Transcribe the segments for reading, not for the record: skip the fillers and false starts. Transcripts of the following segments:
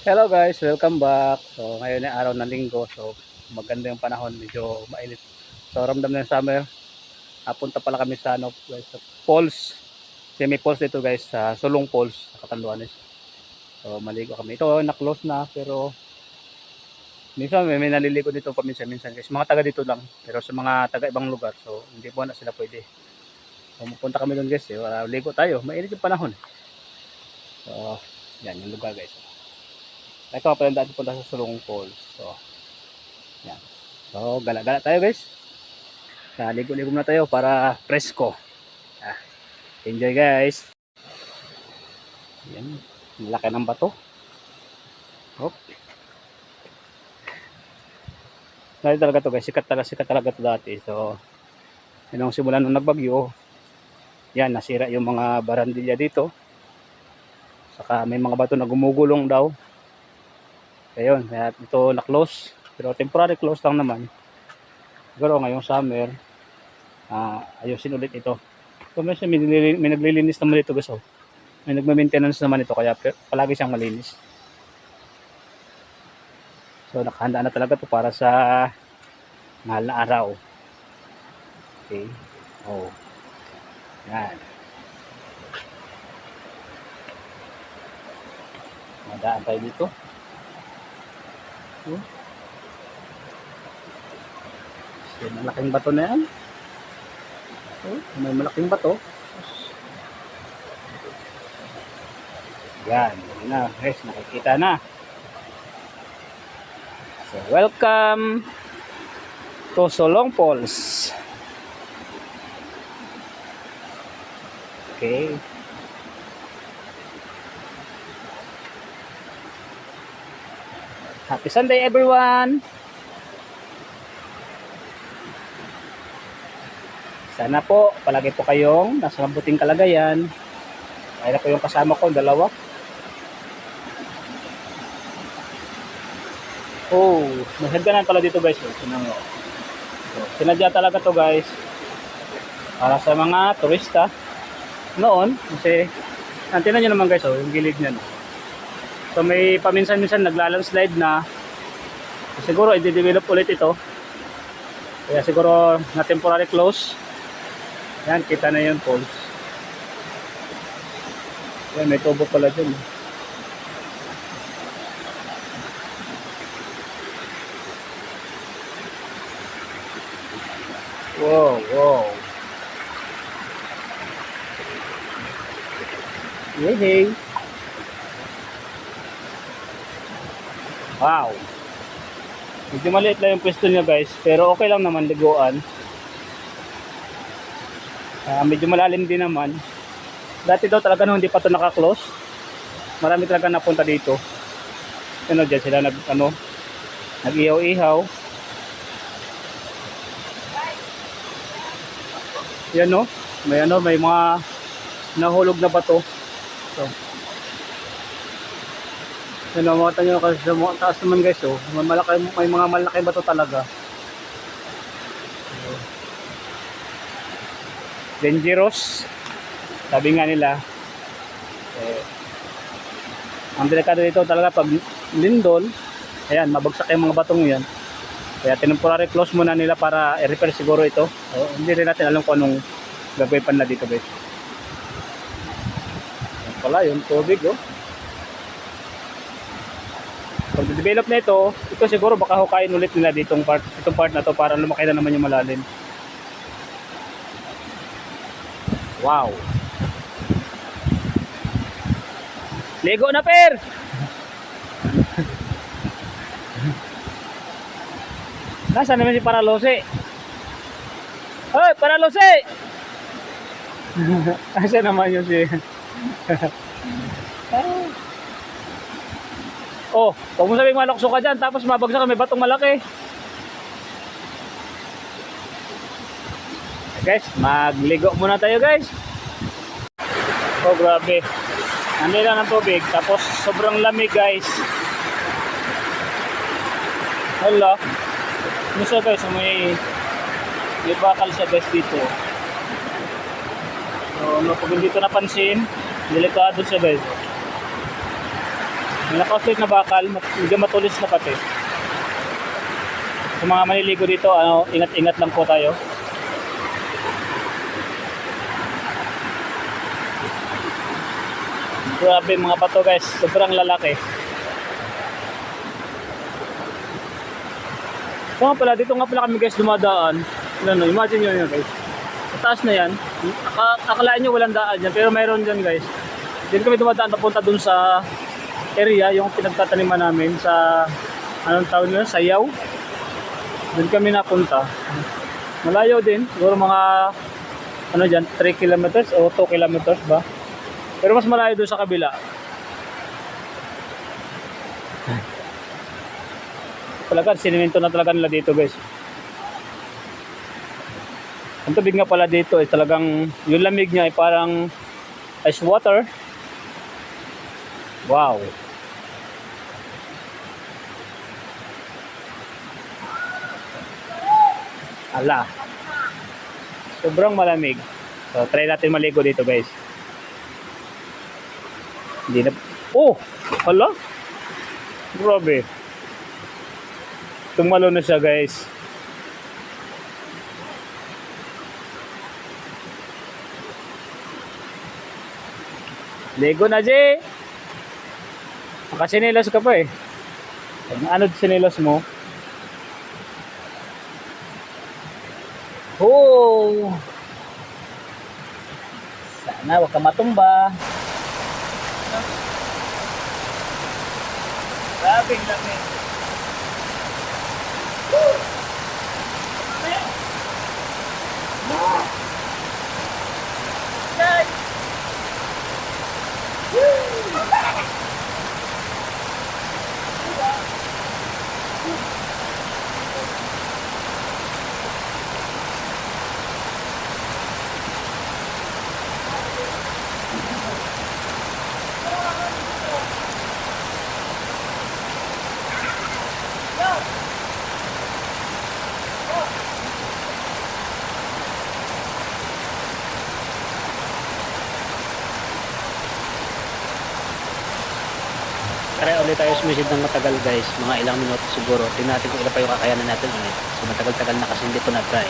Hello guys, welcome back. So ngayon ay araw ng linggo. So maganda yung panahon, medyo mainit. So ramdam na yung summer. Napunta pala kami sa ano, guys, sa falls. Kasi may falls dito guys, sa Sulong Falls, sa Catanduanes. So maligo kami. Ito na-close na pero minsan may naliligo dito paminsan-minsan guys. Mga taga dito lang. Pero sa mga taga ibang lugar, so hindi po na sila pwede. So pupunta kami doon guys, ligo tayo. Mainit yung panahon. So yan yung lugar guys. Ito pa yung dati punta sa Sulong Falls. So yan. So, gala-gala tayo guys. Ligo-ligo na tayo para presko. Ah, enjoy guys. Yan. Malaki ng bato. Hop. Dahil talaga to guys. Sikat talaga to dati. So, yun ang simulan nung nagbagyo. Yan, nasira yung mga barandilya dito. Saka may mga bato na gumugulong daw. Ayun, kaya ito na-close. Pero temporary close lang naman. Siguro ngayong summer, ayusin ulit ito. So, may naglilinis naman dito guys. Oh. May nagma-maintenance naman ito kaya palagi siyang malinis. So nakahanda na talaga to para sa mahal na araw. Okay. Oh. Yan. Madaan tayo dito. So, malaking bato na yan. May malaking bato. Yan. Yan na. Guys, nakikita na. So, welcome to Sulong Falls. Okay. Happy Sunday everyone. Sana po palagi po kayong nasa mabuting kalagayan. Kaya po yung kasama ko, dalawa. Oh, may hagdanan pala dito guys. So, sinadya talaga to guys para sa mga turista noon kasi antinan nyo naman guys, yung gilid nyo. So may paminsan-minsan naglalandslide na. Siguro i-develop ulit ito. Kaya siguro na temporary close. Yan, kita na yun falls. Yan, may tubo pala dyan. Wow, wow. Hey. Wow. Medyo maliit lang yung pwesto niya guys, pero okay lang naman liguan. Medyo malalim din naman. Dati daw talaga nung hindi pa ito naka-close, marami talaga napunta dito. Ano dyan sila nag-ihaw-ihaw. Yan no, may mga nahulog na bato. So, yan o, makita nyo kasi sa taas naman guys, oh, may mga malaki bato talaga. So, dangerous, sabi nga nila. Ang delikado dito talaga pag lindol, ayan, mabagsak yung mga batong yan. Kaya temporary close muna nila para i-repair siguro ito. So, hindi rin natin alam kung anong gagawin pa na dito guys. Yan pala yung tubig oh. Pag develop na ito siguro baka hukayin ulit nila itong part na to para lumaki na naman yung malalim. Wow. Ligo na per. Nasaan naman si Paralose? Hoy, Paralose! Nasaan naman yun si... Oh, huwag mo sabing malokso ka dyan, tapos mabagsak ka, may batong malaki. Guys, magligo muna tayo guys. Oh, grabe. Nandito lang ng tubig, tapos sobrang lamig guys. Hala. Ano siya guys, may bakal siya guys dito. So, pag hindi ito napansin, delikado siya guys. May naka-offset na bakal, medyo matulis na pati. Sa mga maliligo dito, ingat-ingat lang po tayo. Grabe mga bato guys, sobrang lalaki. So nga pala, dito nga pala kami guys dumadaan. Imagine nyo yun guys. Sa taas na yan, akalaan nyo walang daan yan, pero mayroon dyan guys. Dito kami dumadaan papunta dun sa area, yung pinagtataniman namin sa, anong tawag nyo, Sayaw. Doon kami napunta. Malayo din, siguro mga, ano dyan, 3 kilometers o 2 kilometers ba? Pero mas malayo doon sa kabila. Talaga, sinimento na talaga nila dito guys. Ang tubig nga pala dito ay talagang, yung lamig niya ay parang ice water. Wow. Ala. Sobrang malamig. So, try natin maligo dito guys. Hindi na... Oh! Hala! Grabe. Tumalo na siya guys. Ligo na, Jay! Nakasinelas ka pa eh. Ano sinelas mo? Oh! Sana wag ka matumba. Grabing lamig. Try ulit tayo sumisid ng matagal guys, mga ilang minuto siguro. Tingnan natin kung ilan pa yung kakayanan natin ulit. So matagal-tagal na kasi hindi ko na-try.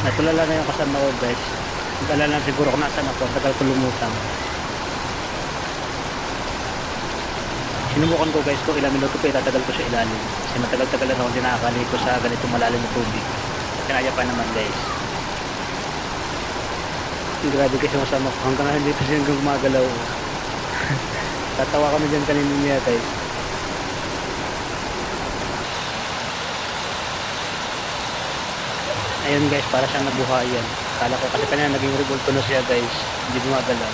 Natulala na yung kasama ko guys. Nag-alala na siguro kung nasan ako. Tagal ko lumutang. Sinubukan ko guys kung ilang minuto pa itatagal ko sa ilalim. Kasi matagal-tagal na ako hindi nakakaligo sa ganitong malalim na tubig. Kinaya pa naman guys. Grabe kasi masama ko. Hanggang hindi pa siya gumagalaw. Tatawa kami dyan kanina niya guys. Ayun guys, para siyang nabuhayan. Kala ko kasi kanina naging revolto na siya guys. Hindi gumagalaw.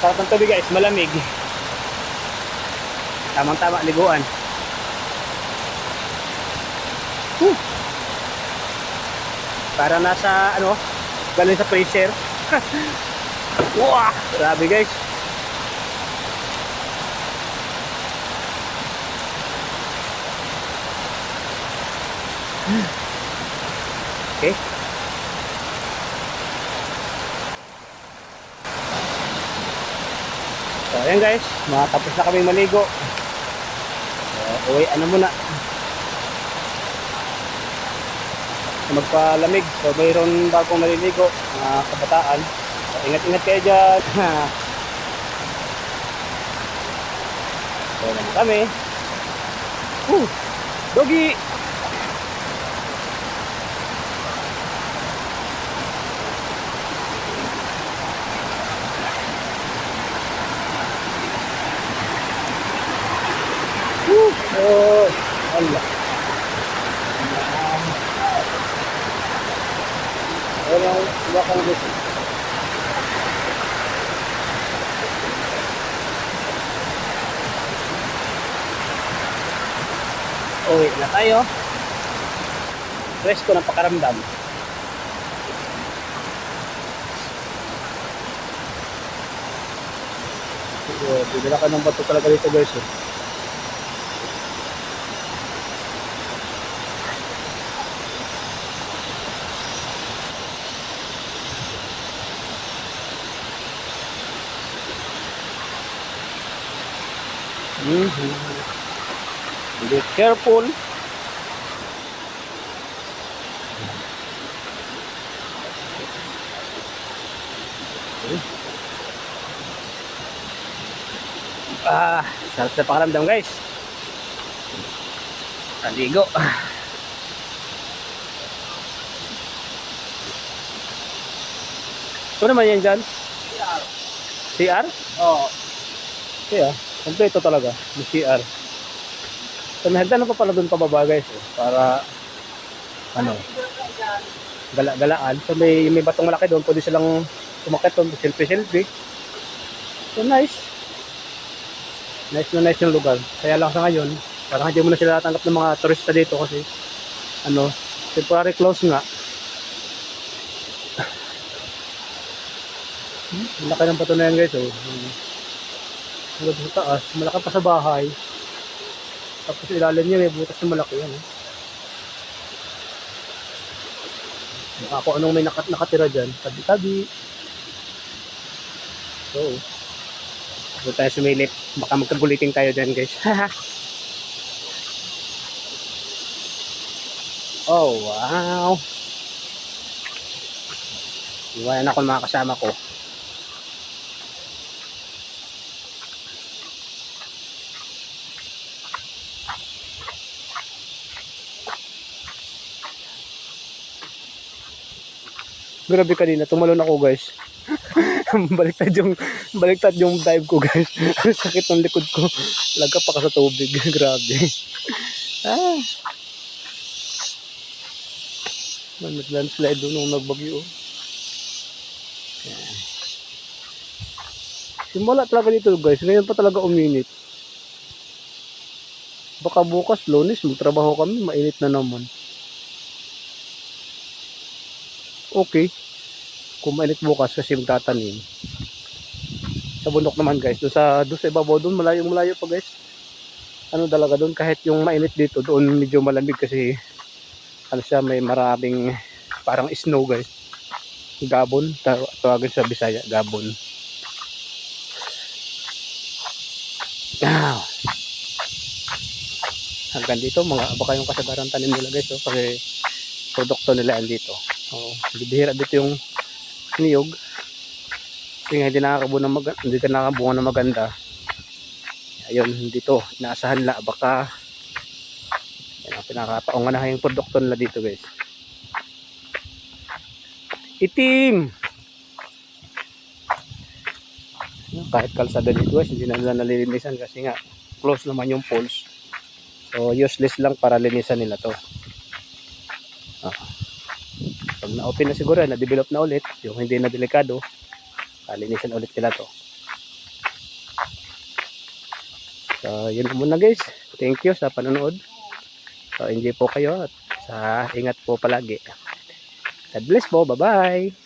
Sarap ng tubig guys, malamig. Tamang-tama liguan. Para nasa ano, galing sa freezer. Wow, grabe guys. Okay. So ayan guys, matapos na kaming maligo. So, uwi ano muna. Magpalamig. So mayroon bagong naliligo, mga kabataan. So, ingat-ingat kayo dyan. So naman kami. Doggy! Oh, Allah. Walang bakang gusto. Uwi na tayo. Presko ng pakaramdam. Bibila ka ng bato talaga dito guys. Be careful. Sarap na pakaramdam guys. Naligo. Ito naman yan dyan? CR? Oo. Kaya, kompleto talaga. May CR. So may hagdan na pa pala doon pababa guys. Para, ano, gala-galaan. So may batong malaki doon. Pwede silang tumakit doon. Selfie-selfie. So nice. Nice na nice yung lugar. Kaya lang sa ngayon, parang hindi mo na sila natanggap ng mga turista dito kasi, ano, temporary close nga. Malaki ng bato na yan guys. Oh. Hanggang sa taas, malaki pa sa bahay. Tapos ilalim niya may butas na malaki yan. Ako anong may nakatira dyan. Tabi-tabi. So, doon tayo sumilip. Baka magkagulitin tayo dyan guys. Oh wow. Iwanan ako ng mga kasama ko. Grabe kanina, tumalon ako guys. baliktad yung dive ko guys. Sakit ng likod ko. Lagka pa ka sa tubig. Grabe. Nag-landslide doon nung nagbagyo. Simula talaga dito guys. Ngayon pa talaga uminit. Baka bukas Lunes magtrabaho kami. Mainit na naman. Okay. Kung mainit bukas kasi magtatanim. Sa bundok naman guys. Doon sa ibabaw doon. Malayo pa guys. Ano talaga doon. Kahit yung mainit dito. Doon medyo malamig kasi ano siya, may maraming parang snow guys. Gabon. Tawagin sa Bisaya. Gabon. Hanggang dito. Baka yung kasagaran tanim nila guys. Kasi produkto nila yan dito. Bihira dito yung niyog. Kasi nga hindi ka nakakabunga ng maganda. Ayun, dito inaasahan na baka yan ang pinakataong yung produkto nila dito guys. Itim. Kahit kalsada dito guys, hindi na nila nalilinisan kasi nga close naman yung poles. So useless lang para linisan nila to. Pag na-open na siguro, na-develop na ulit, yung hindi na delikado, linisan ulit nila to. So, yun muna guys. Thank you sa panonood. So, enjoy po kayo at ingat po palagi. God bless po. Bye-bye.